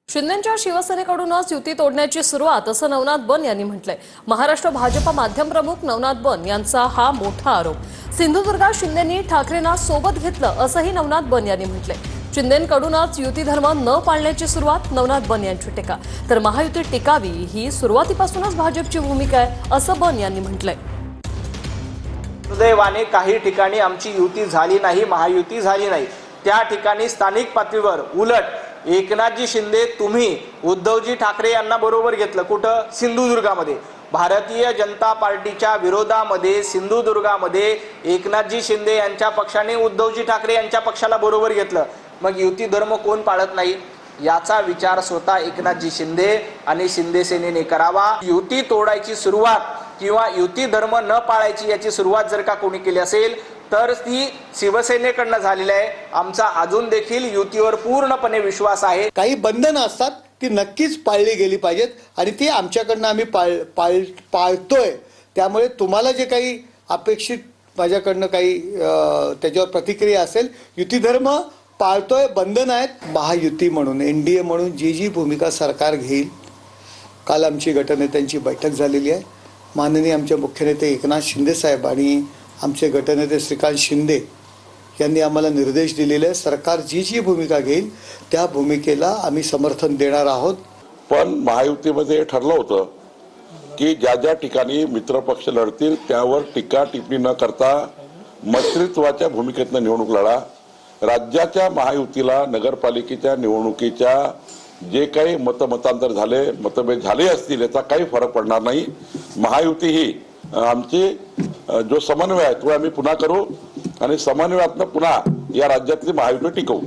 शिंदेंच्या शिवसेनेकडूनच युती तोडण्याची सुरुवात असं नवनाथ बन यांनी म्हटलंय। महाराष्ट्र भाजपा माध्यम प्रमुख नवनाथ बन यांचा हा मोठा आरोप। सिंधुदुर्गात शिंदेंनी ठाकरेंना सोबत घेतलं असंही नवनाथ बन यांनी म्हटलंय। शिंदेंकडूनच युती धर्म न पाळण्याची सुरुवात नवनाथ बन यांची टीका। तर महायुती टिकावी ही सुरुवातीपासूनच भाजपची भूमिका आहे असं बन यांनी म्हटलंय। सुदैवाने काही ठिकाणी आमची युती झाली नाही, महायुती झाली नाही। त्या ठिकाणी स्थानिक पातळीवर उलट एकनाथजी शिंदे तुम्ही उद्धवजी ठाकरे यांना बरोबर घेतलं। कुठं? सिंधुदुर्गामध्ये। भारतीय जनता पार्टीच्या विरोधामध्ये सिंधुदुर्गामध्ये एकनाथजी शिंदे यांच्या पक्षाने उद्धवजी ठाकरे यांच्या पक्षाला बरोबर घेतलं। मग युती धर्म कोण पाळत नाही याचा विचार स्वतः एकनाथजी शिंदे आणि शिंदे सेनेने करावा। युती तोडायची सुरुवात किंवा युती धर्म न पाळायची याची सुरुवात जर का कोणी केली असेल तर ती शिवसेनेकडनं झालेली आहे। आमचा अजून देखील युतीवर पूर्णपणे विश्वास आहे। काही बंधनं असतात ती नक्कीच पाळली गेली पाहिजेत आणि ती आमच्याकडनं आम्ही पाळतोय। त्यामुळे तुम्हाला जे काही अपेक्षित माझ्याकडनं काही त्याच्यावर प्रतिक्रिया असेल, युती धर्म पाळतोय, बंधन आहेत। महायुती म्हणून एनडीए म्हणून जी भूमिका सरकार घेईल, काल आमची गटनेत्यांची बैठक झालेली आहे। माननीय आमचे मुख्य नेते एकनाथ शिंदे साहेब आणि आमचे गटनेते श्रीकांत शिंदे यांनी आम्हाला निर्देश दिलेले आहे। सरकार जी भूमिका घेईल त्या भूमिकेला आम्ही समर्थन देणार आहोत। पण महायुतीमध्ये ठरलं होतं की ज्या ठिकाणी मित्रपक्ष लढतील त्यावर टीका टिप्पणी न करता मंत्रित्वाच्या भूमिकेतनं निवडणूक लढा। राज्याच्या महायुतीला नगरपालिकेच्या निवडणुकीच्या जे काही मतमतांतर झाले, मतभेद झाले असतील याचा काही फरक पडणार नाही। महायुती ही आमची जो समन्वय आहे तो आम्ही पुन्हा करू आणि समन्वयातनं पुन्हा या राज्यातली महायुती टिकवू।